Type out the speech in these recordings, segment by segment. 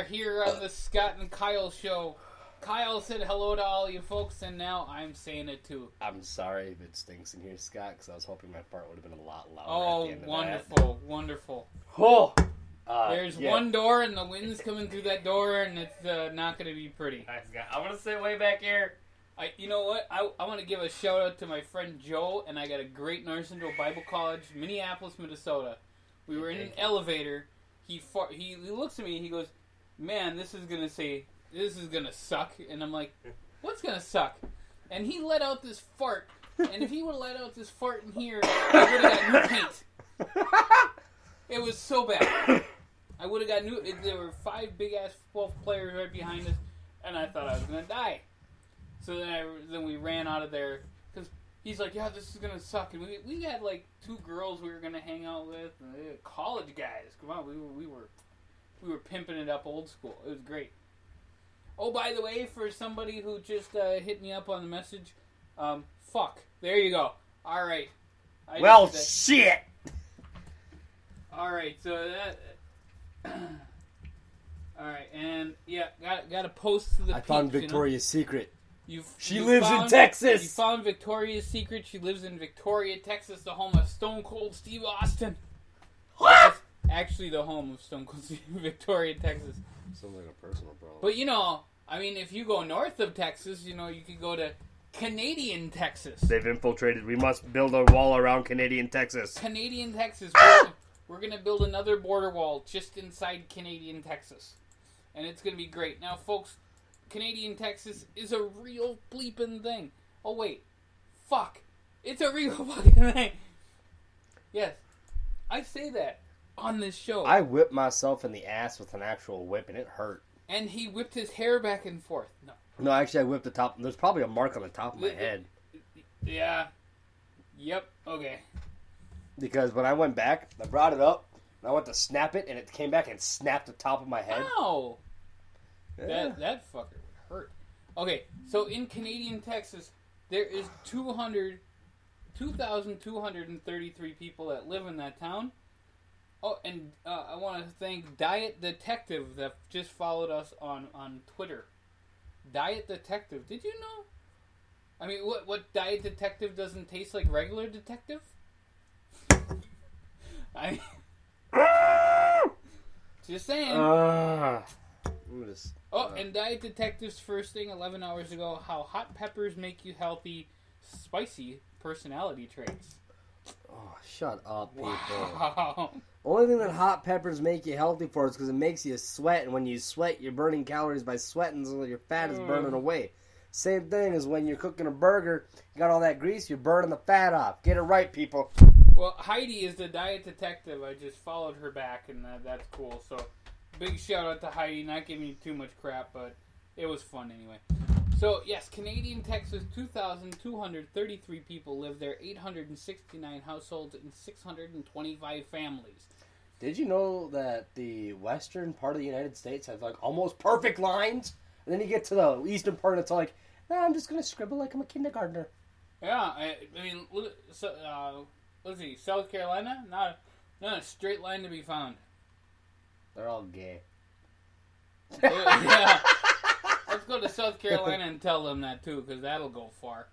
here on the Scott and Kyle show. Kyle said hello to all you folks, and now I'm saying it too. I'm sorry if it stinks in here, Scott, because I was hoping my fart would have been a lot louder. Oh, at the end of wonderful, wonderful. Oh, There's one door, and the wind's coming through that door, and it's not going to be pretty. Nice guy. I want to sit way back here. You know what? I want to give a shout out to my friend Joe, and I got a great North Central Bible College, Minneapolis, Minnesota. We were in an elevator. He looks at me and he goes, "Man, this is gonna suck." And I'm like, "What's gonna suck?" And he let out this fart. And if he would have let out this fart in here, I would have got new paint. It was so bad. I would have got new. There were 5 big ass football players right behind us, and I thought I was gonna die. So then we ran out of there because he's like, "Yeah, this is gonna suck." And we had like 2 girls we were gonna hang out with, and they were college guys. Come on, we were pimping it up old school. It was great. Oh, by the way, for somebody who just hit me up on the message, fuck. There you go. All right. Well, shit. All right, so that. All right, and yeah, got to post to the. I found peeps, Victoria's Secret. She you lives in found, Texas. You found Victoria's Secret. She lives in Victoria, Texas, the home of Stone Cold Steve Austin. What? That's actually the home of Stone Cold Steve, Victoria, Texas. Sounds like a personal problem. But I mean, if you go north of Texas, you could go to Canadian Texas. They've infiltrated. We must build a wall around Canadian Texas. Canadian Texas. We're going to build another border wall just inside Canadian Texas. And it's going to be great. Now, folks, Canadian Texas is a real bleeping thing. Oh, wait. Fuck. It's a real fucking thing. Yes. I say that on this show. I whipped myself in the ass with an actual whip, and it hurt. And he whipped his hair back and forth. No, actually, I whipped the top. There's probably a mark on the top of my head. Yeah. Yep. Okay. Because when I went back, I brought it up, and I went to snap it, and it came back and snapped the top of my head. Ow! Yeah. That fucker would hurt. Okay, so in Canadian Texas, there is 2,233 people that live in that town. Oh, and I want to thank Diet Detective that just followed us on Twitter. Diet Detective. Did you know? I mean, what Diet Detective doesn't taste like regular detective? Just saying. And Diet Detective's first thing 11 hours ago, how hot peppers make you healthy, spicy personality traits. Oh, shut up, people. Wow. Only thing that hot peppers make you healthy for is because it makes you sweat, and when you sweat, you're burning calories by sweating, so your fat is burning away. Same thing as when you're cooking a burger, you got all that grease, you're burning the fat off. Get it right, people. Well, Heidi is the Diet Detective. I just followed her back, and that's cool. So, big shout out to Heidi. Not giving you too much crap, but it was fun anyway. So, yes, Canadian Texas, 2,233 people live there, 869 households, and 625 families. Did you know that the western part of the United States has like almost perfect lines? And then you get to the eastern part and it's like, nah, I'm just going to scribble like I'm a kindergartner. Yeah, I mean, let's see, South Carolina, not a straight line to be found. They're all gay. Yeah. Let's go to South Carolina and tell them that too, because that'll go far.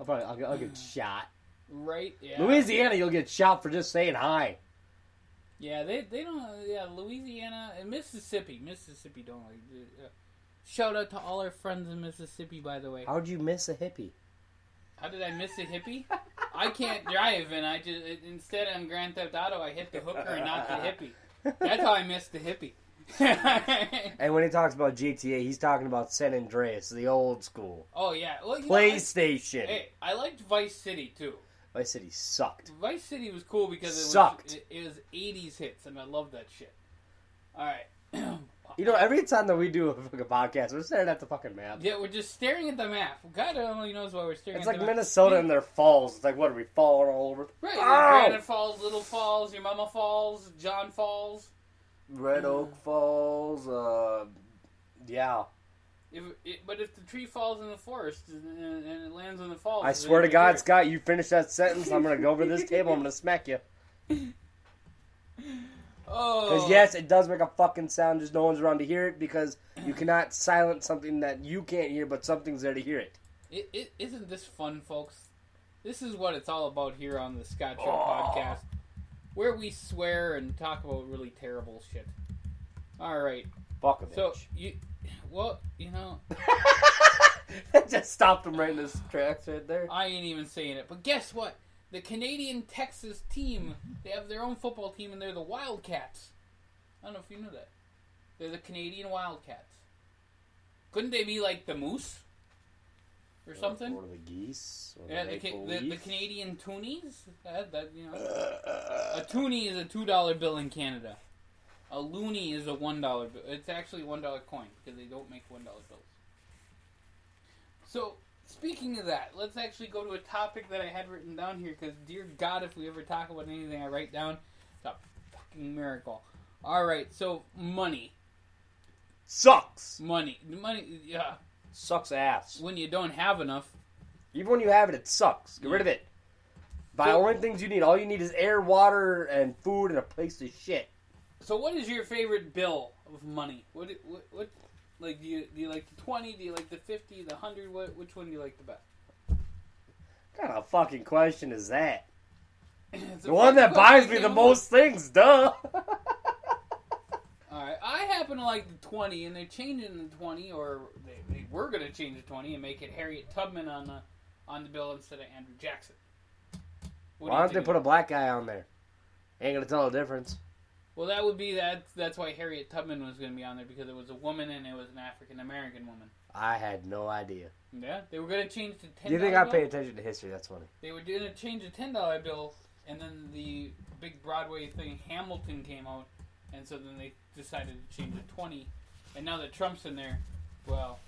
I'll get shot. Right? Yeah. Louisiana, you'll get shot for just saying hi. Yeah, they don't. Yeah, Louisiana and Mississippi don't like. Shout out to all our friends in Mississippi, by the way. How'd you miss a hippie? How did I miss a hippie? I can't drive, and I just instead on Grand Theft Auto, I hit the hooker and not the hippie. That's how I missed the hippie. And when he talks about GTA, he's talking about San Andreas, the old school. Oh yeah, well, PlayStation. Hey, I liked Vice City too. Vice City sucked. Vice City was cool because it was 80s hits, and I love that shit. All right. You know, every time that we do a fucking podcast, we're staring at the fucking map. Yeah, we're just staring at the map. God only knows why we're staring at the map. It's like Minnesota and their falls. It's like, what, are we falling all over? Right. Granite Falls, Little Falls, your Mama Falls, John Falls. Red Oak Falls, yeah. But if the tree falls in the forest and it lands in the falls... I swear to God, Scott, you finish that sentence, I'm going to go over this table, I'm going to smack you. Oh. Because yes, it does make a fucking sound, just no one's around to hear it, because you cannot silence something that you can't hear, but something's there to hear it. Isn't this fun, folks? This is what it's all about here on the Scott Show podcast, where we swear and talk about really terrible shit. All right. Fuck a bitch. So, you know, just stopped him right in his tracks right there. I ain't even saying it. But guess what? The Canadian-Texas team, they have their own football team, and they're the Wildcats. I don't know if you knew that. They're the Canadian Wildcats. Couldn't they be like the Moose? Or something? Or the Geese. Or Yeah, the the Canadian Toonies? A toonie is a $2 bill in Canada. A loonie is a $1 bill. It's actually a $1 coin, because they don't make $1 bills. So, speaking of that, let's actually go to a topic that I had written down here, because dear God, if we ever talk about anything I write down, it's a fucking miracle. Alright, so, money. Sucks. Money, yeah. Sucks ass. When you don't have enough. Even when you have it, it sucks. Get rid of it. Buy So- only things you need. All you need is air, water, and food, and a place to shit. So, what is your favorite bill of money? What like, do you like the 20? Do you like the 50? The 100? Which one do you like the best? What kind of fucking question is that? It's a The one that fucking question buys me I the came most things, duh. Alright, I happen to like the 20, and they're changing the 20, or they were going to change the 20 and make it Harriet Tubman on the bill instead of Andrew Jackson. Why don't they put a black guy on there? Ain't gonna tell the difference. Well, that would be that's why Harriet Tubman was going to be on there, because it was a woman and it was an African American woman. I had no idea. Yeah, they were going to change the $10 Do you think I bill. pay attention to history? That's funny. They were going to change the $10 bill, and then the big Broadway thing, Hamilton, came out, and so then they decided to change the 20. And now that Trump's in there, well...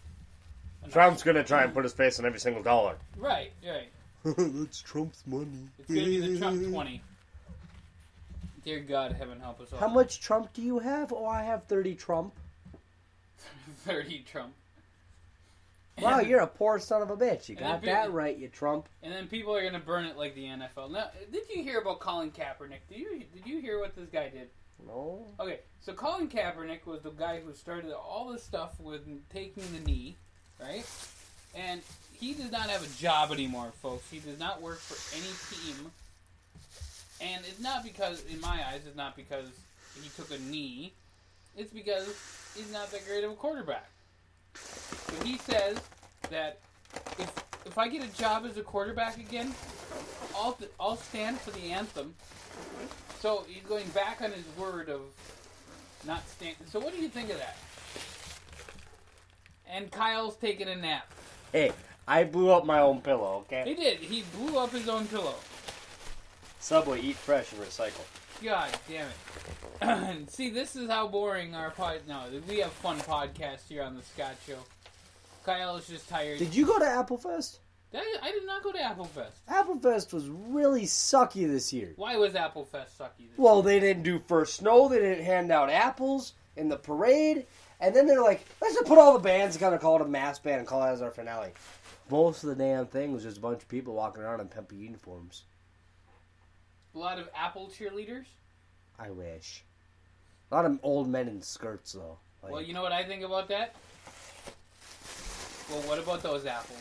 Trump's gonna try and put his face on every single dollar. Right. That's Trump's money. It's going to be the Trump 20. Dear God, heaven help us all. How much Trump do you have? Oh, I have 30 Trump. 30 Trump. Wow, you're a poor son of a bitch. You And got then that right, you Trump. And then people are going to burn it like the NFL. Now, did you hear about Colin Kaepernick? Did you hear what this guy did? No. Okay, so Colin Kaepernick was the guy who started all this stuff with taking the knee, right? And he does not have a job anymore, folks. He does not work for any team. And it's not because, in my eyes, it's not because he took a knee. It's because he's not that great of a quarterback. So he says that if I get a job as a quarterback again, I'll stand for the anthem. So he's going back on his word of not stand. So what do you think of that? And Kyle's taking a nap. Hey, I blew up my own pillow, okay? He did. He blew up his own pillow. Subway, eat fresh and recycle. God damn it. See, this is how boring our No, we have fun podcasts here on the Scott Show. Kyle is just tired. Did you go to Applefest? I did not go to Applefest. Applefest was really sucky this year. Why was Applefest sucky this Well, year? they didn't do first snow, they didn't hand out apples in the parade, and then they're like, let's just put all the bands and kind of call it a mass band and call it as our finale. Most of the damn thing was just a bunch of people walking around in Pempe uniforms. A lot of Apple cheerleaders? I wish. A lot of old men in skirts, though. Like, Well, you know what I think about that? Well, what about those apples?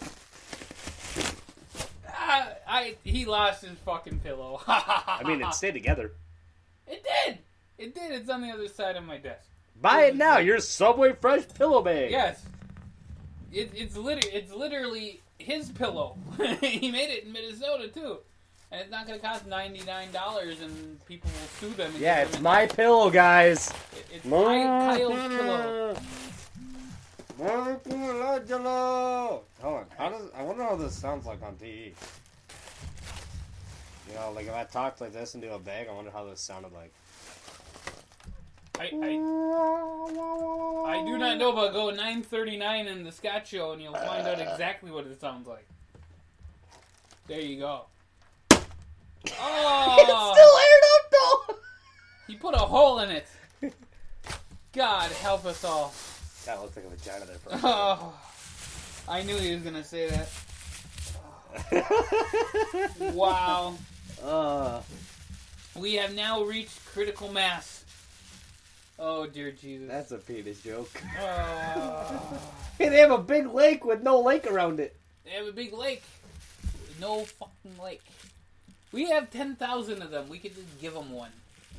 He lost his fucking pillow. I mean, it stayed together. It did. It did. It's on the other side of my desk. Buy it now. Your Subway Fresh pillow bag. Yes. It's literally his pillow. He made it in Minnesota too, and it's not going to cost $99, and people will sue them. And Yeah, give it's them my pillow, guys. It's Kyle's pillow. Michelangelo. Hold on. I wonder how this sounds like on TV. You know, like if I talked like this into a bag, I wonder how this sounded like. I do not know, but go 9:39 in the Scott Show, and you'll find out exactly what it sounds like. There you go. Oh! It's still aired up though. He put a hole in it. God help us all. That looks like a vagina there for a Oh, I knew he was gonna say that. Wow. We have now reached critical mass Oh, dear Jesus. That's a penis joke. Oh. Hey, they have a big lake with no lake around it. They have a big lake. No fucking lake. We have 10,000 of them. We could just give them one.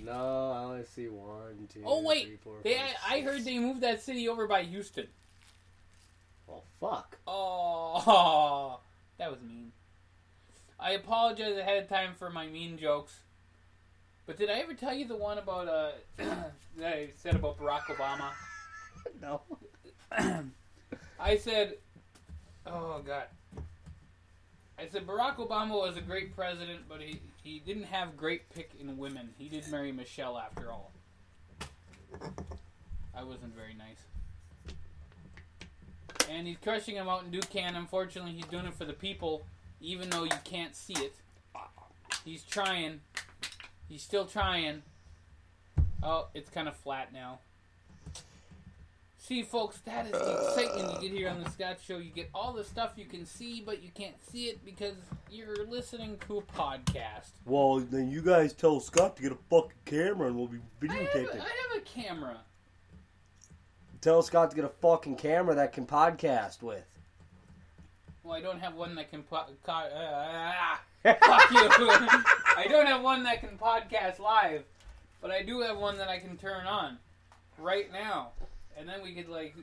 No, I only see 1, 2, Oh, wait. 3, 4, They, 5, I heard 6. they moved that city over by Houston. Well, fuck. Oh, that was mean. I apologize ahead of time for my mean jokes. But did I ever tell you the one about, that I said about Barack Obama? No. I said, oh, God. I said Barack Obama was a great president, but he didn't have great pick in women. He did marry Michelle after all. I wasn't very nice. And he's crushing him out in Duquesne. Unfortunately, he's doing it for the people, even though you can't see it. He's trying. He's still trying. Oh, it's kind of flat now. See, folks, that is the excitement you get here on the Scott Show. You get all the stuff you can see, but you can't see it because you're listening to a podcast. Well, then you guys tell Scott to get a fucking camera and we'll be videotaping. I have a camera. Tell Scott to get a fucking camera that can podcast with. Well, I don't have one that can fuck you. I don't have one that can podcast live, but I do have one that I can turn on right now. And then we could, like,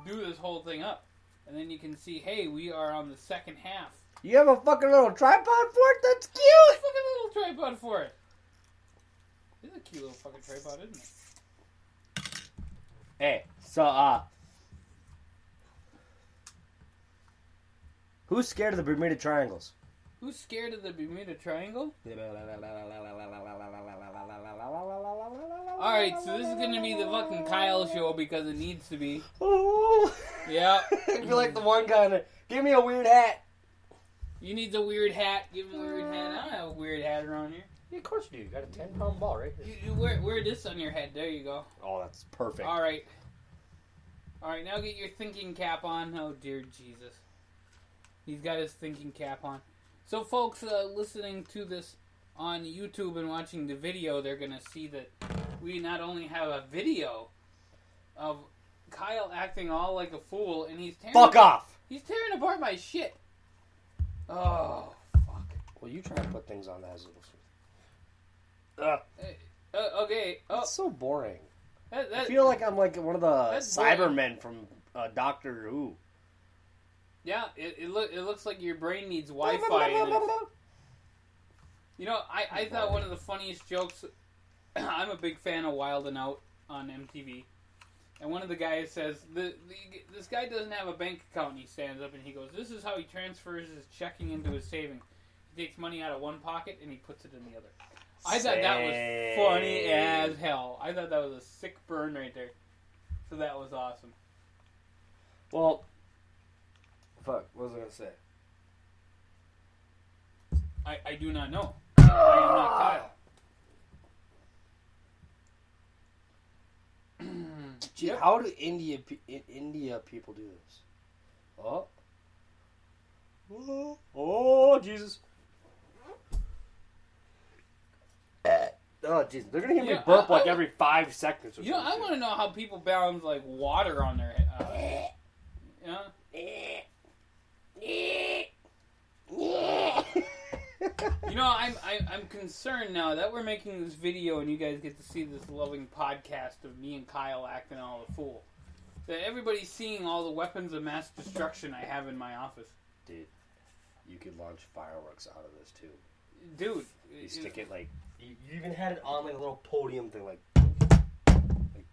do this whole thing up. And then you can see, hey, we are on the second half. You have a fucking little tripod for it? That's cute! Fucking little tripod for it. It's a cute little fucking tripod, isn't it? Hey, so, who's scared of the Bermuda Triangles? Who's scared of the Bermuda Triangle? Alright, so this is gonna be the fucking Kyle show because it needs to be. Oh. Yeah. I feel like the one guy that, give me a weird hat. You need the weird hat. Give him a weird hat. I don't have a weird hat around here. Yeah, of course you do. You got a 10-pound ball right here. You wear this on your head. There you go. Oh, that's perfect. Alright. Alright, now get your thinking cap on. Oh, dear Jesus. He's got his thinking cap on. So, folks listening to this on YouTube and watching the video, they're going to see that we not only have a video of Kyle acting all like a fool, and he's tearing Fuck off! He's tearing apart my shit. Oh, fuck. Well, you try and put things on that as Okay. Oh, That's so boring. that, I feel like I'm like one of the That's Cybermen from Doctor Who. yeah, it looks like your brain needs Wi-Fi in it. You know, I thought one of the funniest jokes, I'm a big fan of Wild 'N Out on MTV, and one of the guys says, this guy doesn't have a bank account, and he stands up and he goes, this is how he transfers his checking into his savings. He takes money out of one pocket and he puts it in the other. I thought that was funny as hell. I thought that was a sick burn right there. So that was awesome. Well, fuck, what was I going to say? I do not know. I am not Kyle. Gee, Yep. how do India people do this? Oh, Jesus. Oh, Jesus. They're going to hear me Yeah, burp I- like every 5 seconds or You know, I want to know how people balance like water on their head. You know, I'm concerned now that we're making this video and you guys get to see this loving podcast of me and Kyle acting all the fool. That everybody's seeing all the weapons of mass destruction I have in my office. Dude, you could launch fireworks out of this, too. Dude. You stick it like... You even had it on like a little podium thing, like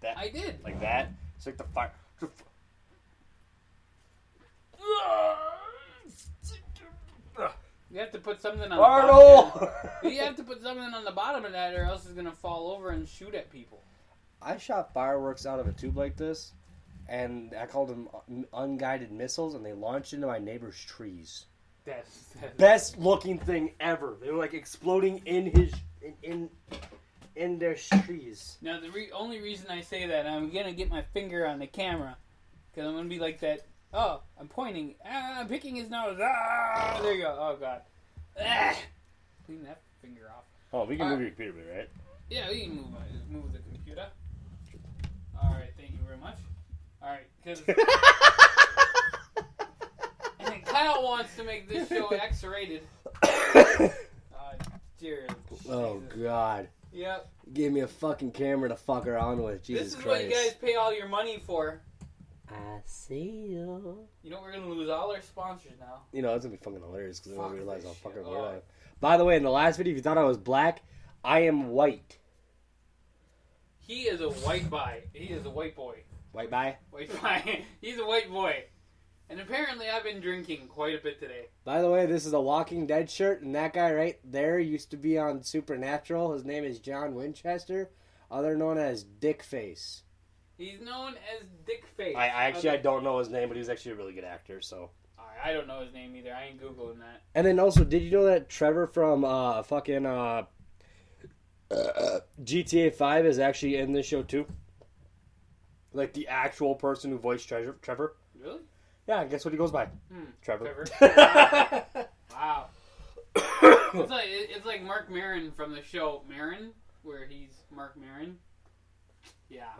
that. I did. Like that. It's like the fire... You have to put something on the Arnold! bottom. You have to put something on the bottom of that or else it's going to fall over and shoot at people. I shot fireworks out of a tube like this, and I called them unguided missiles, and they launched into my neighbor's trees. That's Best looking thing ever. They were like exploding in his in their trees. Now, the only reason I say that, I'm going to get my finger on the camera. Because I'm going to be like that. Oh, I'm pointing. I'm picking his nose. Ah, there you go. Oh, God. Ah, clean that finger off. Oh, we can All move right. your computer, right? Yeah, we can move the computer. All right, thank you very much. All right, because and Kyle wants to make this show X-rated. Dear. Oh Jesus. God. Yep. Give me a fucking camera to fuck around with. Jesus This is Christ. what you guys pay all your money for. I see you. You know we're gonna lose all our sponsors now. You know, it's gonna be fucking hilarious because I Fuck realize this how fucking shit. weird I am. Oh. By the way, in the last video, if you thought I was black, I am white. He is a white boy. He is a white boy. White guy? White boy. He's a white boy. And apparently I've been drinking quite a bit today. By the way, this is a Walking Dead shirt, and that guy right there used to be on Supernatural. His name is John Winchester, other known as Dickface. He's known as Dick Face. I don't know his name, but he was actually a really good actor, so. I don't know his name either. I ain't Googling that. And then also, did you know that Trevor from GTA 5 is actually in this show too? Like the actual person who voiced Trevor. Really? Yeah, guess what he goes by? Trevor. Wow. It's like Mark Maron from the show Maron, where he's Mark Maron. Yeah.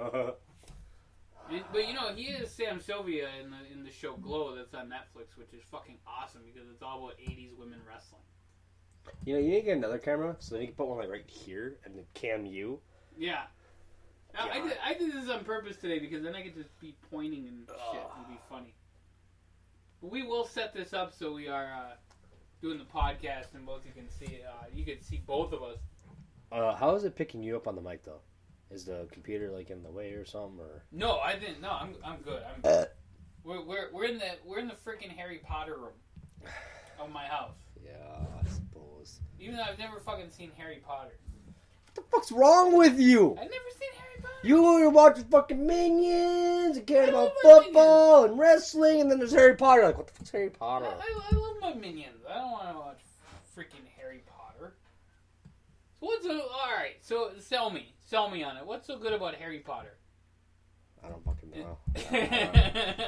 But you know, he is Sam Sylvia in the show Glow that's on Netflix, which is fucking awesome because it's all about 80s women wrestling. You know, you need to get another camera so you can put one like right here and then cam you. Yeah. Now, I did this on purpose today because then I could just be pointing and shit and be funny. But we will set this up so we are doing the podcast and both you can see you can see both of us. How is it picking you up on the mic though? Is the computer like in the way or something? Or No, I didn't. No, I'm good. We're in the freaking Harry Potter room of my house. Yeah, I suppose. Even though I've never fucking seen Harry Potter. What the fuck's wrong with you? I've never seen Harry Potter. You were watching fucking Minions and caring about football and wrestling, and then there's Harry Potter. Like, what the fuck's Harry Potter? I love my Minions. I don't want to watch freaking Harry Potter. So alright, so sell me on it. What's so good about Harry Potter? I don't fucking know.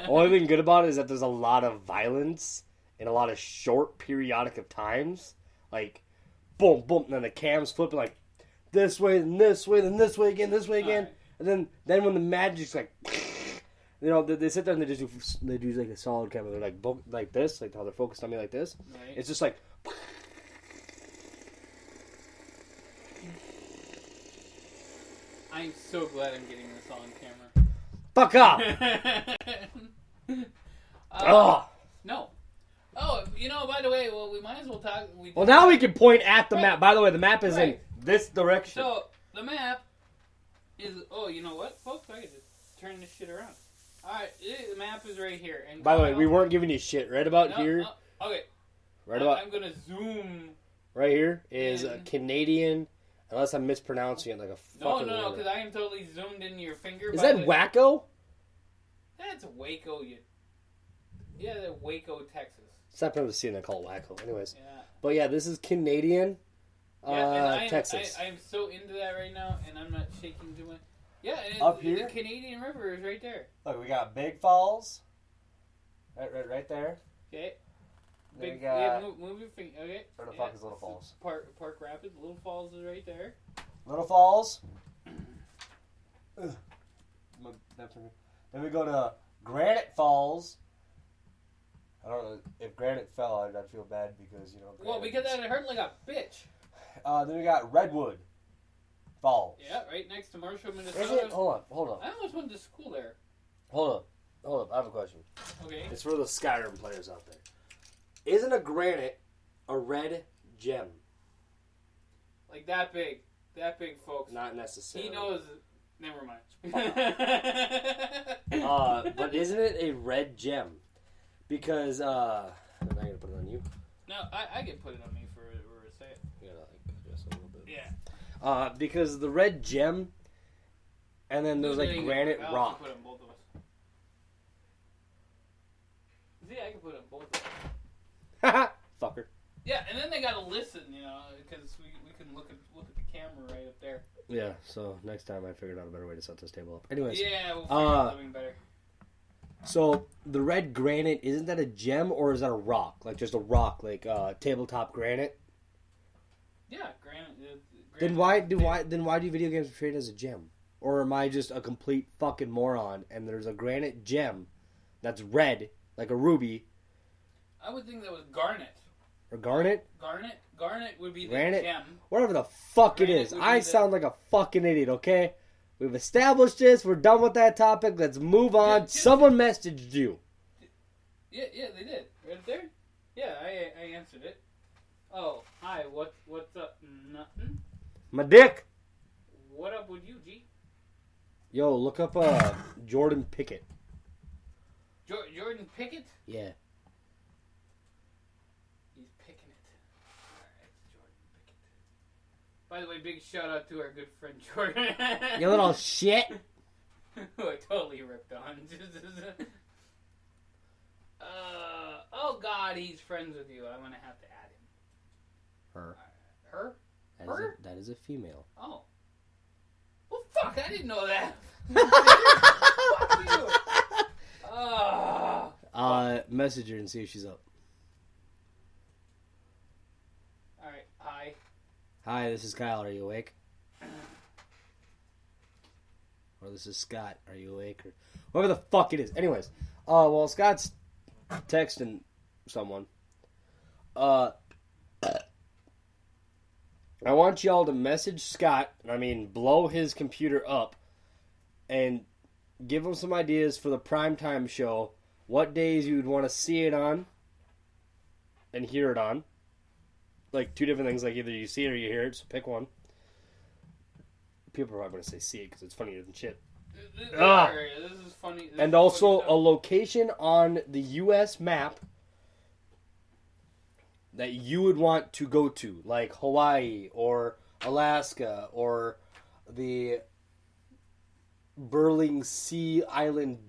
Only thing good about it is that there's a lot of violence in a lot of short periodic of times. Like, boom, boom, and then the cam's flipping like this way, then this way, then this way again, this way again. Right. And then when the magic's like, you know, they sit there and they do like a solid camera. They're like this, like how they're focused on me like this. Right. It's just like. I'm so glad I'm getting this on camera. Fuck off! No. Oh, you know, by the way, well, we might as well talk. Well, now we can point at the map. By the way, the map is in this direction. So, the map is... Oh, you know what, folks? I could just turn this shit around. Alright, the map is right here. And by the way, we weren't giving you shit. Right about here... No, okay. Right about... I'm gonna zoom... Right here is a Canadian... Unless I'm mispronouncing it like a fucking... No, because I am totally zoomed in your finger. Is that Waco? That's Waco, Yeah, that's Waco, Texas. Stop able to see and I call it Waco. Anyways. Yeah. But yeah, this is Canadian, Texas. I am so into that right now, and I'm not shaking too much. Yeah, and up here? The Canadian River is right there. Look, we got Big Falls. Right there. Okay. Big, yeah, move your finger. Okay. Where the fuck is Little Falls? Park Rapids. Little Falls is right there. Little Falls. Then we go to Granite Falls. I don't know if Granite fell. I'd feel bad because Well, because that hurt like a bitch. Then we got Redwood Falls. Yeah, right next to Marshall, Minnesota. Is it? Hold on. I almost went to school there. Hold up. I have a question. Okay. It's for the Skyrim players out there. Isn't a granite a red gem? Like that big, folks. Not necessarily. He knows. Never mind. But isn't it a red gem? Because I'm not gonna put it on you. No, I can put it on me for a second. You gotta adjust a little bit. Yeah. Because the red gem, and then there's like granite rock. Put on both of us. See, I can put on both of us. Fucker. Yeah, and then they gotta listen, because we can look at the camera right up there. Yeah, so next time I figured out a better way to set this table up. Anyways. Yeah, we'll figure out something better. So, the red granite, isn't that a gem or is that a rock? Like just a rock, like tabletop granite? Yeah, granite. Then why do video games portray it as a gem? Or am I just a complete fucking moron and there's a granite gem that's red, like a ruby? I would think that was garnet. Or garnet? Garnet would be the Granite? gem. Whatever the fuck it Granite is. would be I the- sound like a fucking idiot, okay? We've established this. We're done with that topic. Let's move on. Just- Someone messaged you. Yeah, they did. Right there? Yeah, I answered it. Oh, hi, what's up? Nothing. My dick. What up with you, G? Yo, look up Jordan Pickett. Jordan Pickett? Yeah. He's picking it. Alright, Jordan Pickett. By the way, big shout out to our good friend Jordan. You little shit. Who I totally ripped on. Oh god, he's friends with you. I'm gonna have to add him. Her. Her? That Her? that is a female. Oh. Well, fuck, I didn't know that. Fuck you. Message her and see if she's up. Alright, hi. Hi, this is Kyle. Are you awake? Or this is Scott. Are you awake? Or whatever the fuck it is. Anyways, well, Scott's texting someone. I want y'all to message Scott. I mean, blow his computer up, and give him some ideas for the primetime show. What days you would want to see it on, and hear it on. Like two different things. Like either you see it or you hear it. So pick one. People are probably going to say see it because it's funnier than shit. This is funny. This And is also funny a location on the U.S. map that you would want to go to, like Hawaii or Alaska or the Burling Sea Island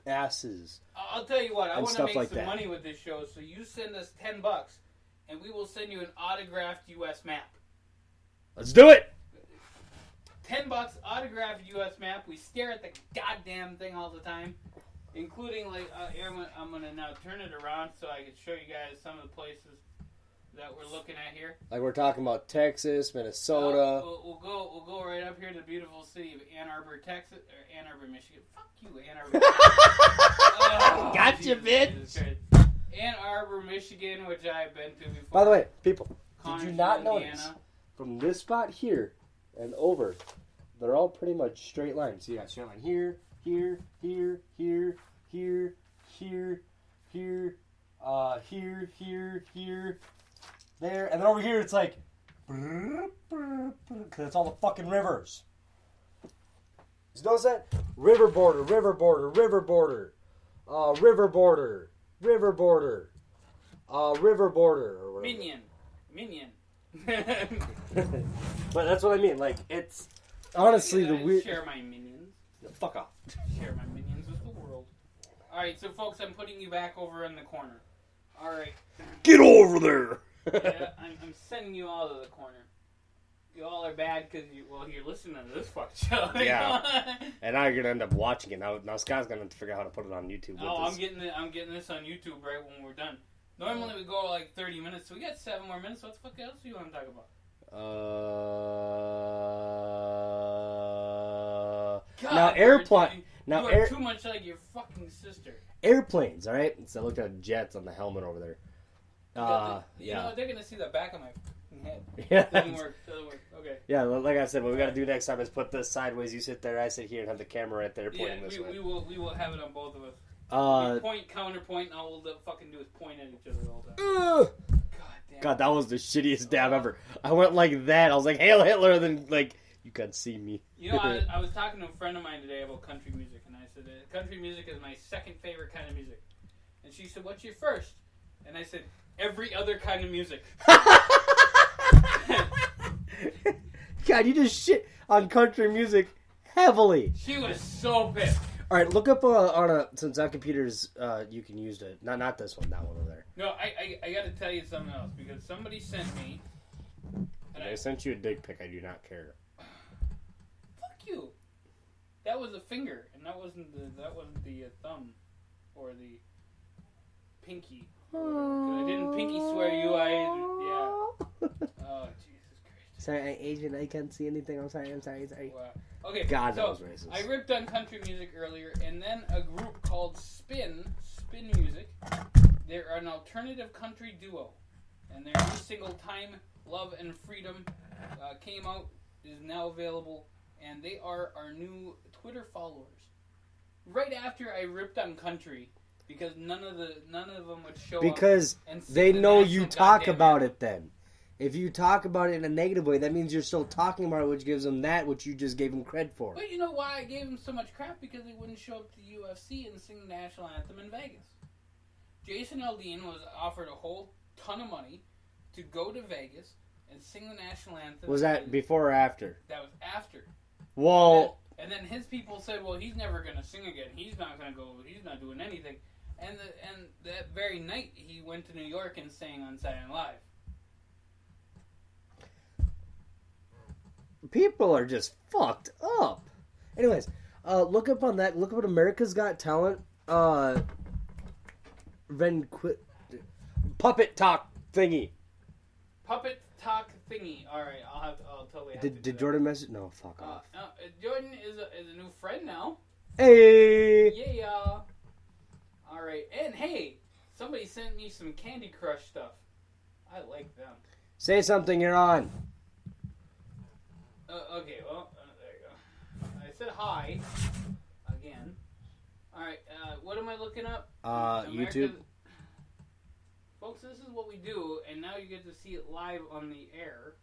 asses. I'll tell you what. I and want to stuff make like some that. money with this show, so you send us $10, and we will send you an autographed U.S. map. Let's do it! $10 autographed U.S. map. We stare at the goddamn thing all the time, including like I'm gonna now turn it around so I can show you guys some of the places that we're looking at here. Like we're talking about Texas, Minnesota. We'll go right up here to the beautiful city of Ann Arbor, Texas, or Ann Arbor, Michigan. Fuck you, Ann Arbor. Oh, Gotcha, Jesus bitch. Christ. Ann Arbor, Michigan, which I've been to before. By the way, people, did you Connersville, not Indiana. notice from this spot here and over, they're all pretty much straight lines. So you got straight line here, here, here, here, here, here, here, here, there, and then over here it's like, because it's all the fucking rivers. You notice that? River border, river border, river border, river border, river border, river border, or whatever. Minion. But that's what I mean. Like, it's honestly the I weird. share my minions. Fuck off. Share my minions with the world. Alright, so folks, I'm putting you back over in the corner. Alright. Get over there. Yeah, I'm sending you all to the corner. You all are bad because you're listening to this fuck show. Yeah. And now you're gonna end up watching it. Now Scott's gonna figure out how to put it on YouTube. With Oh, this. I'm getting this on YouTube right when we're done. Normally we go like 30 minutes, so we got 7 more minutes. What the fuck else do you want to talk about? God, now airplane. Virgin, Now you are too much like your fucking sister. airplanes. All right. So I looked at jets on the helmet over there. You Yeah. know, they're gonna see the back of my fucking head. Yeah. Doesn't work. Okay. Yeah. Like I said, what we got to do next time is put this sideways. You sit there, I sit here, and have the camera right there Yeah, pointing this way. we will have it on both of us. We point, counterpoint, and all we'll fucking do is point at each other all the time. God damn. God, that was the shittiest dab ever. I went like that. I was like, Hail Hitler, then like you can't see me. You know, I was talking to a friend of mine today about country music, and I said, country music is my second favorite kind of music. And she said, what's your first? And I said, every other kind of music. God, you just shit on country music heavily. She was so pissed. All right, look up on a since that computer's you can use it. Not this one, that one over there. No, I got to tell you something else because somebody sent me. And I sent you a dick pic. I do not care. Fuck you. That was a finger, and that wasn't the thumb or the pinky. 'Cause I didn't pinky swear you. Yeah. Oh Jesus Christ. Sorry, Asian. I can't see anything. I'm sorry. Wow. Okay, God, that so was racist. I ripped on country music earlier, and then a group called Spin Music. They're an alternative country duo, and their new single "Time, Love, and Freedom" came out, is now available, and they are our new Twitter followers. Right after I ripped on country, because none of them would show because up and sing they the know national you talk goddamn about anthem. it then. If you talk about it in a negative way, that means you're still talking about it, which gives them that which you just gave them cred for. But you know why I gave them so much crap? Because they wouldn't show up to UFC and sing the national anthem in Vegas. Jason Aldean was offered a whole ton of money to go to Vegas and sing the national anthem. Was that before or after? That was after. Well, And then his people said, well, he's never going to sing again. He's not going to go. He's not doing anything. And that very night, he went to New York and sang on Saturday Night Live. people are just fucked up. Anyways, look up on that. Look up at America's Got Talent. Puppet talk thingy. Puppet talk thingy. All right, I'll totally. Have to do Did that. Jordan message? No, fuck off. Jordan is a new friend now. Hey. Yeah. All right, and hey, somebody sent me some Candy Crush stuff. I like them. Say something. You're on. Okay, well, there you go. I said hi again. All right, what am I looking up? YouTube. Folks, this is what we do, and now you get to see it live on the air.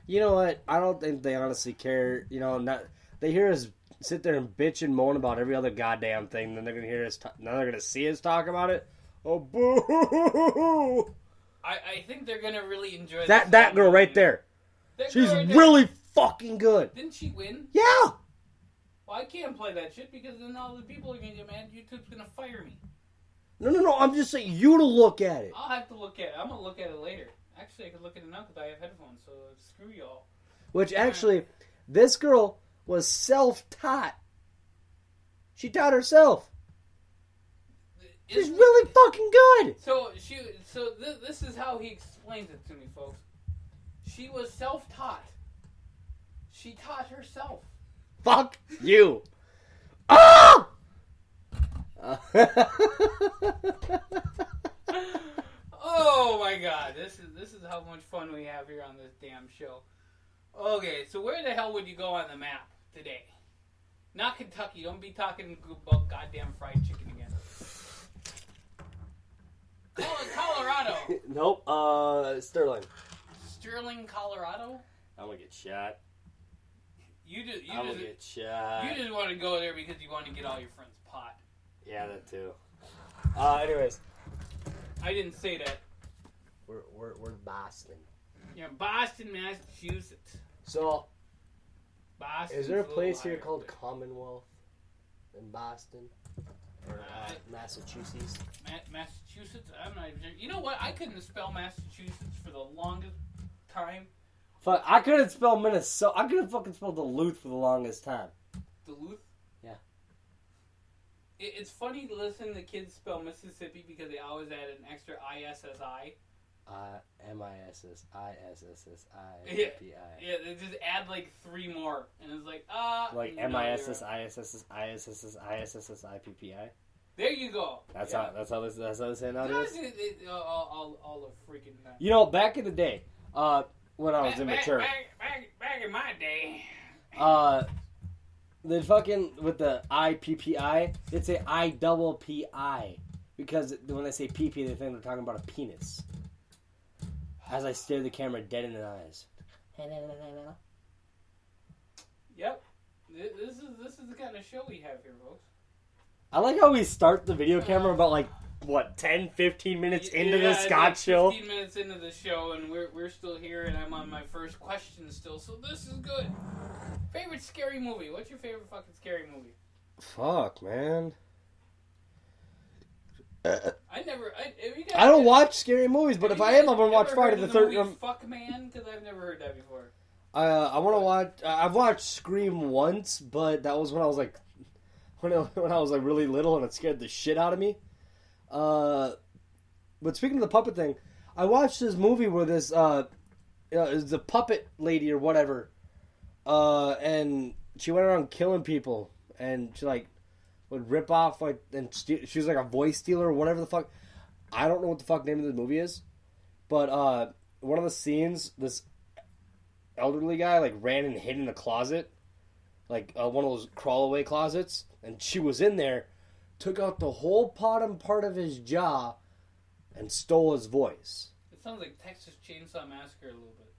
You know what? I don't think they honestly care. You know, they hear us sit there and bitch and moan about every other goddamn thing. Then they're gonna hear us. Now they're gonna see us talk about it. Oh, boo! I think they're gonna really enjoy That girl right there. That She's girl right there. really fucking good. Didn't she win? Yeah. Well, I can't play that shit because then all the people are gonna get mad. YouTube's gonna fire me. No. I'm just saying you to look at it. I'll have to look at it. I'm gonna look at it later. Actually, I could look at it now because I have headphones. So screw y'all. Which actually, this girl was self-taught. She taught herself. She's really fucking good. So this is how he explains it to me, folks. She was self-taught. She taught herself. Fuck you. Ah! Oh my God! This is how much fun we have here on this damn show. Okay, so where the hell would you go on the map today? Not Kentucky. Don't be talking about goddamn fried chicken again. Colorado. Nope. Sterling. Sterling, Colorado. I'm gonna get shot. You I'm gonna get shot. You just want to go there because you want to get all your friends pot. Yeah, that too. Anyways, I didn't say that. we're Boston. Yeah, Boston, Massachusetts. So, Boston. is there a place here called Commonwealth in Boston or Massachusetts? Massachusetts? I'm not even sure. You know what? I couldn't spell Massachusetts for the longest time. Fuck, I couldn't spell Minnesota. I couldn't fucking spell Duluth for the longest time. Duluth? Yeah. It's funny to listen to kids spell Mississippi because they always add an extra ISSI. MISSISSIPPI. Yeah, they just add like 3 more. And it's like, Like no, MISSISSISSISSIPPI. There you go. That's Yeah. how they say it Guys, nowadays. all the freaking time. You know, back in the day, when I was immature, Back in my day. the fucking with the IPPI, they'd say IPPI because when they say PP, they think they're talking about a penis. As I stare the camera dead in the eyes. Yep. This is the kind of show we have here, folks. I like how we start the video camera about like what 10, 15 minutes into the Scott show. 15 minutes into the show, and we're still here, and I'm on my first question still, so this is good. Favorite scary movie? What's your favorite fucking scary movie? Fuck, man. I don't watch scary movies, but if I am, I'm gonna watch Friday the 13th. Fuck Man, because I've never heard that before. I want to watch. I've watched Scream once, but that was when I was like, when I was like really little, and it scared the shit out of me. But speaking of the puppet thing, I watched this movie where this it was the puppet lady or whatever, and she went around killing people, and she like would rip off like and she was like a voice stealer or whatever the fuck. I don't know what the fuck name of the movie is, but one of the scenes, this elderly guy like ran and hid in a closet, like one of those crawl away closets, and she was in there, took out the whole bottom part of his jaw, and stole his voice. It sounds like Texas Chainsaw Massacre a little bit.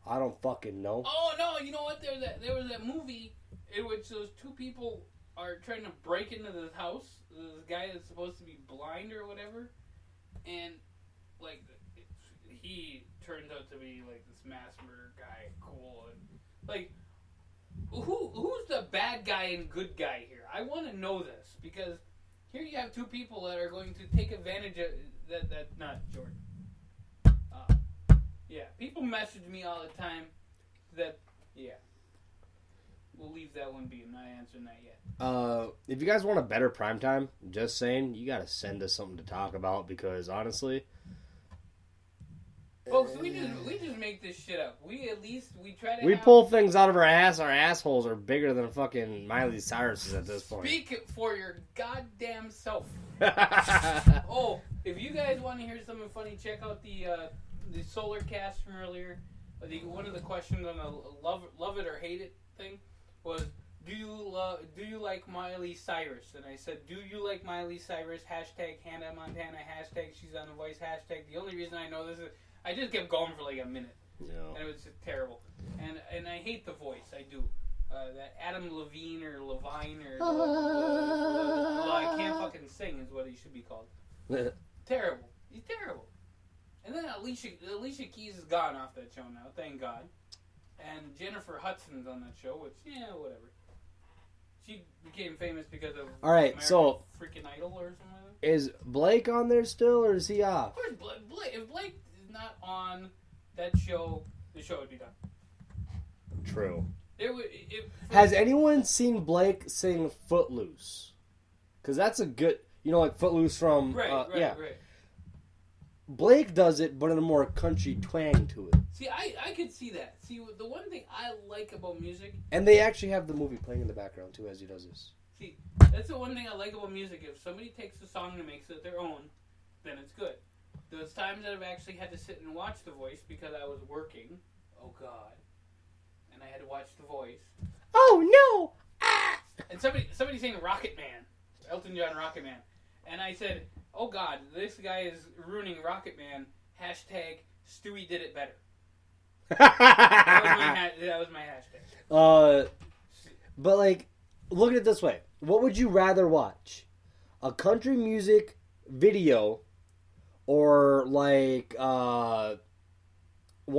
I don't fucking know. Oh no! You know what? There was that movie in which those two people are trying to break into this house. This guy that's supposed to be blind or whatever, and like he turns out to be like this mass murder guy, cool, and like who's the bad guy and good guy here? I want to know this because here you have two people that are going to take advantage of that. Not Jordan. Yeah, people message me all the time that, yeah. We'll leave that one be. I'm not answering that yet. If you guys want a better primetime, just saying, you gotta send us something to talk about because honestly... Folks, we just make this shit up. We try to pull things out of our ass. Our assholes are bigger than fucking Miley Cyrus's at this point. Speak for your goddamn self. Oh, if you guys want to hear something funny, check out the Solar Cast from earlier. One of the questions on the love it or hate it thing was, do you like Miley Cyrus? And I said, do you like Miley Cyrus? Hashtag Hannah Montana. Hashtag she's on the voice. Hashtag the only reason I know this is I just kept going for like a minute. No. And it was just terrible. And I hate the voice. I do. That Adam Levine or Levine or I can't fucking sing is what he should be called. Terrible. He's terrible. And then Alicia Keys is gone off that show now, thank God. And Jennifer Hudson's on that show, which, yeah, whatever. She became famous because of Alright, so... freaking Idol or something like that. Is Blake on there still, or is he off? Of course, if Blake is not on that show, the show would be done. True. Has anyone seen Blake sing Footloose? Because that's a good... You know, like Footloose from... Right. Blake does it, but in a more country twang to it. See, I could see that. See, the one thing I like about music... And they actually have the movie playing in the background, too, as he does this. See, that's the one thing I like about music. If somebody takes a song and makes it their own, then it's good. Those times that I've actually had to sit and watch The Voice because I was working, oh God, and I had to watch The Voice. Oh, no! Ah! And somebody saying Rocket Man, Elton John Rocket Man. And I said, oh God, this guy is ruining Rocket Man. Hashtag Stewie did it better. that was my hashtag. But like, look at it this way. What would you rather watch? A country music video or like one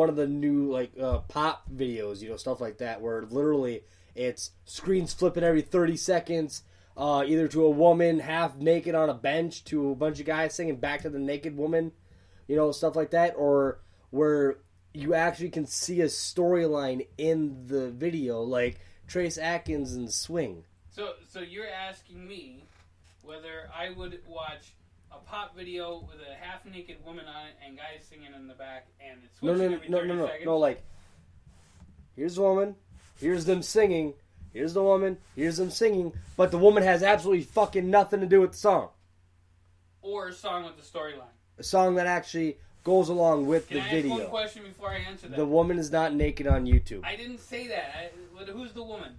of the new like pop videos, you know, stuff like that where literally it's screens flipping every 30 seconds, either to a woman half naked on a bench to a bunch of guys singing back to the naked woman, you know, stuff like that, or where you actually can see a storyline in the video, like Trace Atkins and Swing. So you're asking me whether I would watch a pop video with a half-naked woman on it and guys singing in the back and it's switching every 30 seconds? No, like, here's the woman, here's them singing, here's the woman, here's them singing, but the woman has absolutely fucking nothing to do with the song. Or a song with the storyline. A song that actually goes along with the video. Can I ask one question before I answer that? The woman is not naked on YouTube. I didn't say that. Who's the woman?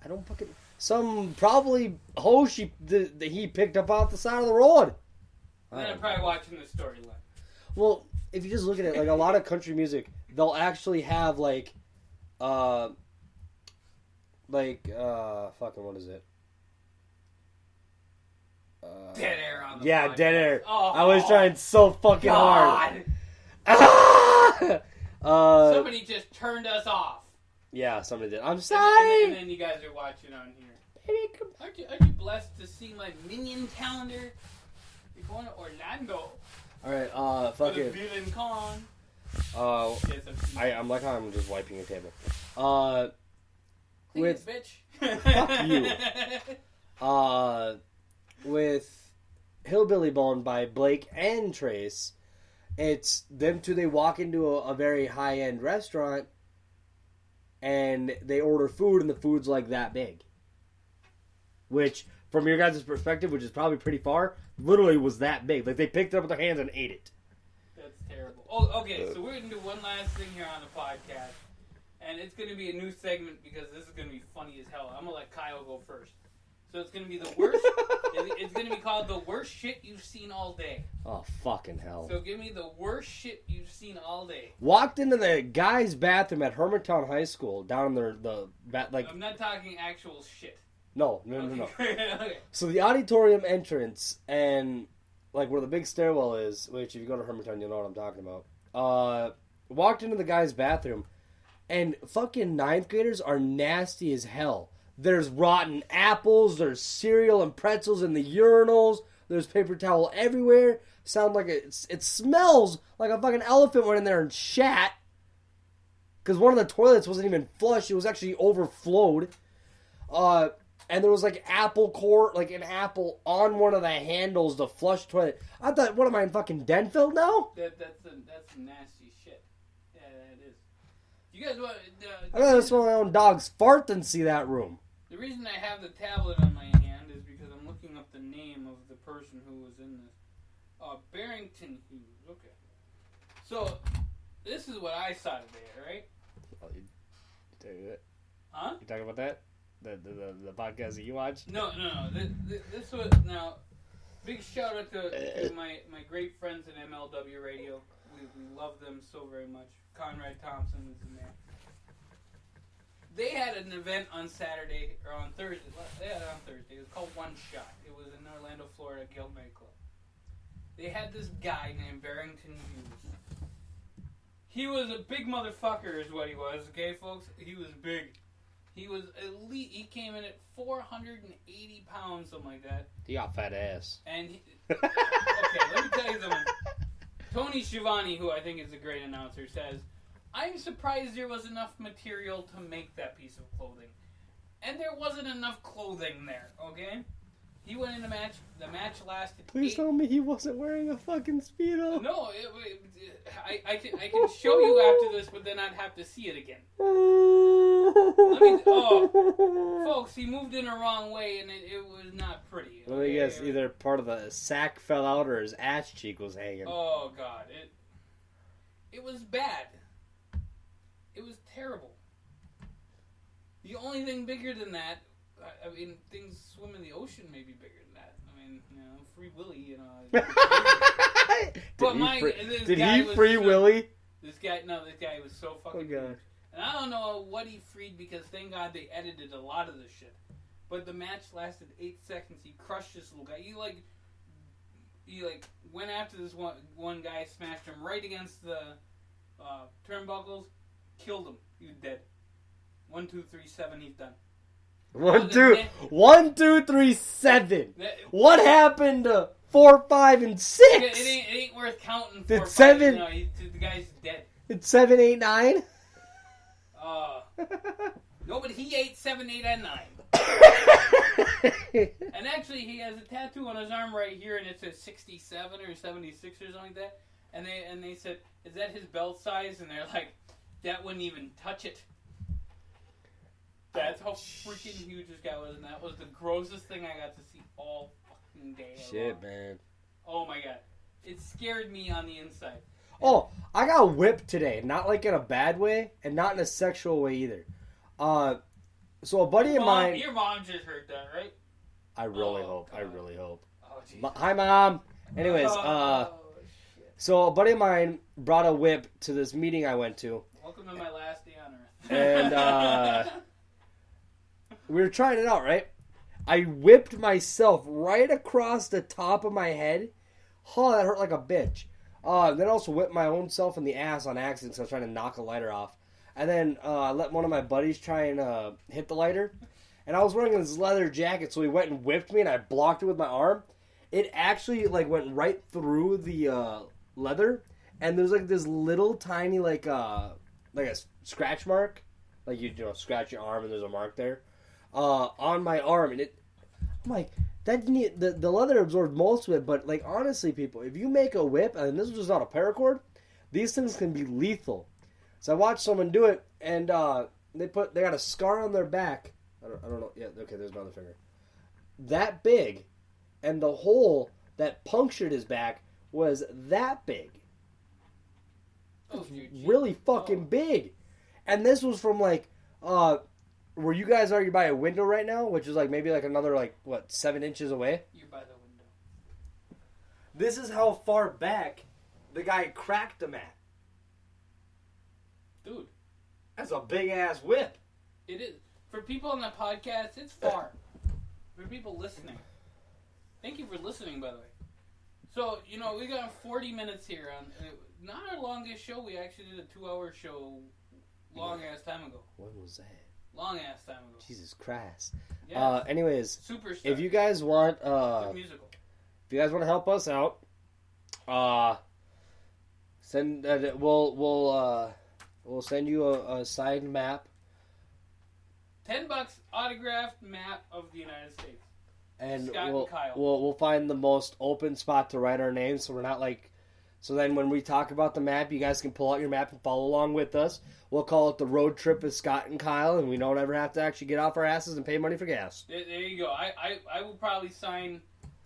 I don't fucking... Some probably hoe he picked up off the side of the road. Then I'm probably watching the storyline. Well, if you just look at it, like a lot of country music, they'll actually have like fucking what is it? Dead air on the podcast. Dead air. Oh, I was trying so fucking God. hard. Somebody just turned us off. Yeah, somebody did. I'm sorry. And then you guys are watching on here. Aren't you blessed to see my Minion calendar? You're going to Orlando. Alright, For the Villain Con. I'm like how I'm just wiping a table. Clean With it, bitch. Fuck you. With Hillbilly Bone by Blake and Trace, It's them two. They walk into a very high end restaurant, and they order food, and the food's like that big. Which, from your guys' perspective, which is probably pretty far, literally was that big. Like they picked it up with their hands and ate it. That's terrible. Oh, okay. So we're gonna do one last thing here on the podcast, and it's gonna be a new segment because this is gonna be funny as hell. I'm gonna let Kyle go first. So it's gonna be the worst. It's gonna be called the worst shit you've seen all day. Oh, fucking hell. So give me the worst shit you've seen all day. Walked into the guy's bathroom at Hermantown High School, down in like... I'm not talking actual shit. No. Okay. So the auditorium entrance and, like, where the big stairwell is, which if you go to Hermantown, you'll know what I'm talking about. Walked into the guy's bathroom, and fucking 9th graders are nasty as hell. There's rotten apples, there's cereal and pretzels in the urinals, there's paper towel everywhere. Sound like it smells like a fucking elephant went in there and shat. Because one of the toilets wasn't even flush, it was actually overflowed. And there was like an apple on one of the handles to flush toilet. I thought, what am I in fucking Denfeld now? That's nasty shit. Yeah, that is. You guys want? I'd rather smell my own dog's fart than see that room. The reason I have the tablet on my hand is because I'm looking up the name of the person who was in this. Barrington Hughes. Okay. So, this is what I saw today, right? Oh, Huh? You talking about that? The podcast that you watched? No. This was now. Big shout out to my great friends at MLW Radio. We love them so very much. Conrad Thompson is in there. They had an event on Saturday, or on Thursday. They had it on Thursday. It was called One Shot. It was in Orlando, Florida, Guild Nightclub. They had this guy named Barrington Hughes. He was a big motherfucker is what he was, okay, folks? He was big. He was elite. He came in at 480 pounds, something like that. He got fat ass. And, okay, let me tell you something. Tony Schiavone, who I think is a great announcer, says, I'm surprised there was enough material to make that piece of clothing. And there wasn't enough clothing there, okay? He went in the match. The match lasted. Please tell me he wasn't wearing a fucking Speedo. No, I can show you after this, but then I'd have to see it again. Folks, he moved in the wrong way, and it was not pretty. Let me guess, either part of the sack fell out or his ass cheek was hanging. Oh, God. It was bad. It was terrible. The only thing bigger than that, I mean, things swim in the ocean may be bigger than that. I mean, Free Willy, Did he free Willy? This guy was so fucking huge. And I don't know what he freed because thank God they edited a lot of this shit. But the match lasted 8 seconds. He crushed this little guy. He went after this one guy, smashed him right against the turnbuckles, killed him. He was dead. 1, 2, 3, 7. He's done. 1, 2, 3, 7. What happened to 4, 5, and 6? It ain't worth counting. 4, Did 5, 7? No, the guy's dead. It's 7, 8, 9. No, but he ate 7, 8, and 9. And actually, he has a tattoo on his arm right here, and it says 67 or 76 or something like that. And they said, "Is that his belt size?" And they're like, "That wouldn't even touch it." That's how freaking huge this guy was, and that was the grossest thing I got to see all fucking day. Shit, man. Oh my God, it scared me on the inside. Oh, I got whipped today. Not like in a bad way, and not in a sexual way either. So a buddy of mine... Your mom just heard that, right? I really hope. God. I really hope. Oh, geez. Hi, Mom. Anyways, shit. So a buddy of mine brought a whip to this meeting I went to. Welcome to my last day on Earth. And, we were trying it out, right? I whipped myself right across the top of my head. Oh, that hurt like a bitch. Then I also whipped my own self in the ass on accident because I was trying to knock a lighter off. And then I let one of my buddies try and hit the lighter. And I was wearing this leather jacket, so he went and whipped me, and I blocked it with my arm. It actually went right through the leather, and there's this little tiny a scratch mark, you scratch your arm and there's a mark there on my arm, and I'm like, that the leather absorbs most of it. But like honestly, people, if you make a whip, and this is just not a paracord, these things can be lethal. So I watched someone do it, and they got a scar on their back. I don't know. Yeah, okay, there's my other finger. That big, and the hole that punctured his back was that big. Oh, Really fucking big. And this was from like, where you guys are, you're by a window right now, which is like maybe like another like, what, 7 inches away? You're by the window. This is how far back the guy cracked him at. Dude. That's a big ass whip. It is. For people on the podcast, it's far. For people listening. Thank you for listening, by the way. So, you know, we got 40 minutes here on not our longest show. We actually did a 2-hour show long-ass time ago. When was that? Long-ass time ago. Jesus Christ. Yeah. Anyways, Superstar. if you guys want, musical. if you guys want to help us out, send we'll send you a signed map. $10 autographed map of the United States. And Scott we'll, and Kyle. we'll find the most open spot to write our names, so we're not like. So then, when we talk about the map, you guys can pull out your map and follow along with us. We'll call it the road trip with Scott and Kyle, and we don't ever have to actually get off our asses and pay money for gas. There you go. I will probably sign.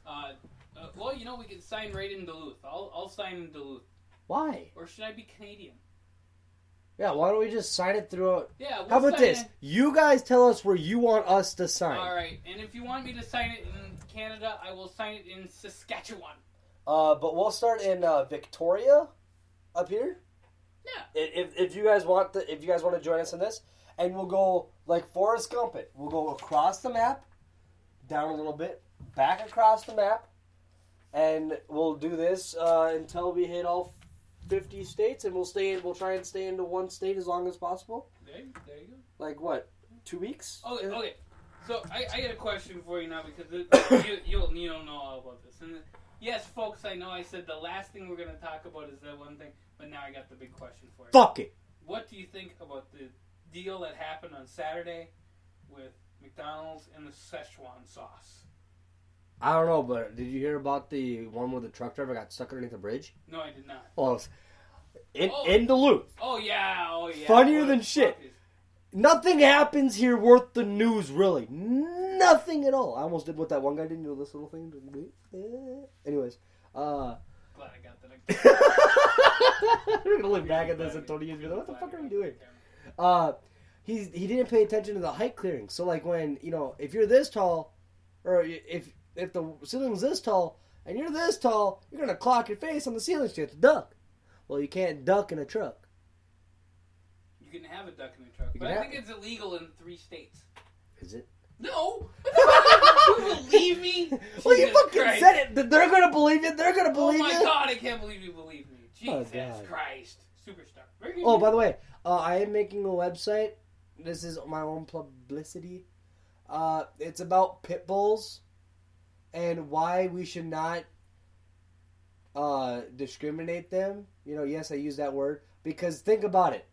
Well, you know, we can sign right in Duluth. I'll sign in Duluth. Why? Or should I be Canadian? Yeah, why don't we just sign it through? Yeah. We'll How about sign this? it. You guys tell us where you want us to sign. All right, and if you want me to sign it in Canada, I will sign it in Saskatchewan. But we'll start in Victoria, up here. Yeah. If you guys want to join us in this, and we'll go like Forrest Gump it. We'll go across the map, down a little bit, back across the map, and we'll do this until we hit all 50 states, and we'll try and stay into one state as long as possible. There you go. Like what? 2 weeks? Okay. So I got a question for you now because you don't know all about this. And yes, folks, I know I said the last thing we're going to talk about is that one thing, but now I got the big question for you. Fuck it. What do you think about the deal that happened on Saturday with McDonald's and the Szechuan sauce? I don't know, but did you hear about the one where the truck driver got stuck underneath the bridge? No, I did not. Well, in Duluth. Oh yeah. Funnier than shit. Nothing happens here worth the news, really. Nothing at all. I almost did what that one guy did. You know this little thing? Anyways. Glad I got that. We're going to look back at this in 20 years and be like, what the fuck are we doing? He didn't pay attention to the height clearing. So, like, when, you know, if you're this tall, or if the ceiling's this tall, and you're this tall, you're going to clock your face on the ceiling so you have to duck. Well, you can't duck in a truck. You can have a duck in a truck, but I think it's illegal in 3 states. Is it? No! You believe me? Well, you fucking said it. They're going to believe it. They're going to believe it. Oh my god, I can't believe you believe me. Jesus Christ. Superstar. Oh, by the way, I am making a website. This is my own publicity. It's about pit bulls and why we should not discriminate them. You know, yes, I use that word. Because think about it.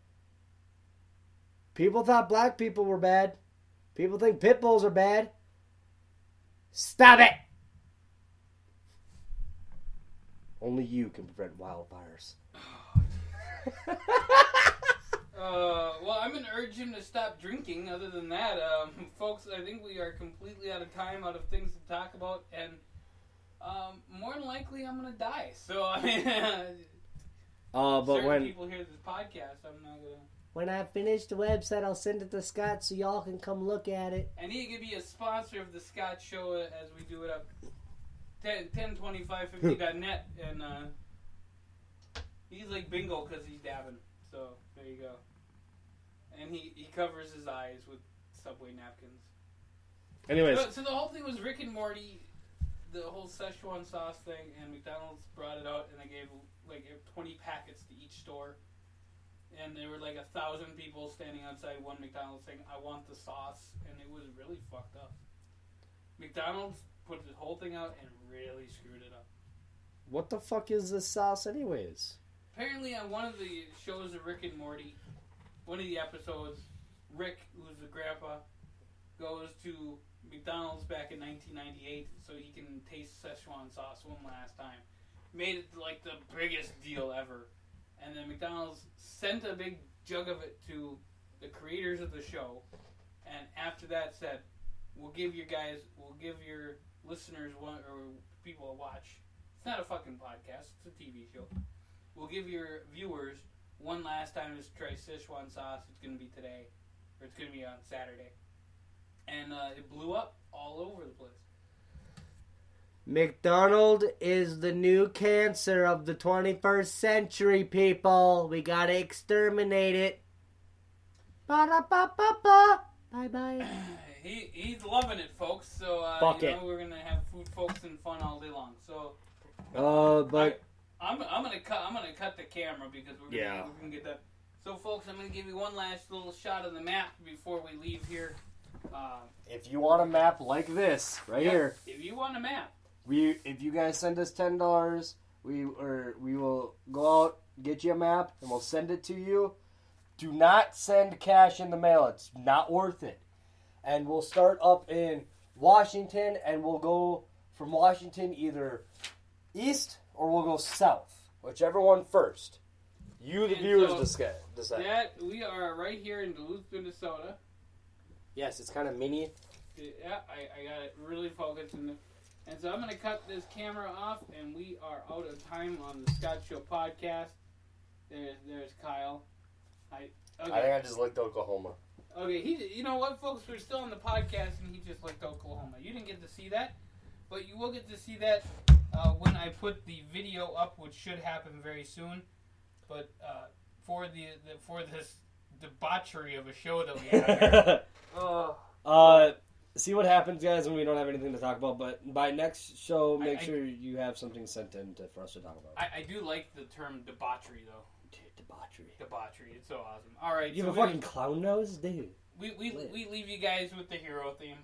People thought black people were bad. People think pit bulls are bad. Stop it! Only you can prevent wildfires. Well, I'm going to urge him to stop drinking. Other than that, folks, I think we are completely out of time, out of things to talk about, and more than likely I'm going to die. So, I mean, but when people hear this podcast, I'm not going to... When I finish the website, I'll send it to Scott so y'all can come look at it. And he could be a sponsor of the Scott Show as we do it up 102550.net, and he's like bingo because he's dabbing. So there you go. And he covers his eyes with Subway napkins. Anyways, so the whole thing was Rick and Morty, the whole Szechuan sauce thing, and McDonald's brought it out, and they gave like 20 packets to each store. And there were like 1,000 people standing outside one McDonald's saying, I want the sauce. And it was really fucked up. McDonald's put the whole thing out and really screwed it up. What the fuck is this sauce anyways? Apparently on one of the shows of Rick and Morty, one of the episodes, Rick, who's the grandpa, goes to McDonald's back in 1998 so he can taste Szechuan sauce one last time. Made it like the biggest deal ever. And then McDonald's sent a big jug of it to the creators of the show. And after that said, we'll give your listeners or people a watch. It's not a fucking podcast, it's a TV show. We'll give your viewers one last time to try Szechuan sauce. It's going to be today, or it's going to be on Saturday. And it blew up all over the place. McDonald is the new cancer of the 21st century, people. We gotta exterminate it. Ba-da-ba-ba-ba. Bye-bye. He's loving it, folks. So we're gonna have food, folks, and fun all day long. So, but I'm gonna cut the camera because we're gonna get that. So, folks, I'm gonna give you one last little shot of the map before we leave here. If you want a map like this, here. If you want a map, if you guys send us $10, we will go out, get you a map, and we'll send it to you. Do not send cash in the mail; it's not worth it. And we'll start up in Washington, and we'll go from Washington either east or we'll go south, whichever one first. You, the viewers, decide. That we are right here in Duluth, Minnesota. Yes, it's kind of mini. Yeah, I got it really focused. And so I'm going to cut this camera off, and we are out of time on the Scott Show podcast. There's Kyle. Okay. I think I just licked Oklahoma. Okay, you know what, folks? We're still on the podcast, and he just licked Oklahoma. You didn't get to see that, but you will get to see that when I put the video up, which should happen very soon. But for this debauchery of a show that we have here. See what happens, guys, when we don't have anything to talk about. But by next show, make sure you have something sent in for us to talk about. I do like the term debauchery, though. Dude, Debauchery. It's so awesome. All right. You have a fucking clown nose? Dude. We leave you guys with the hero theme.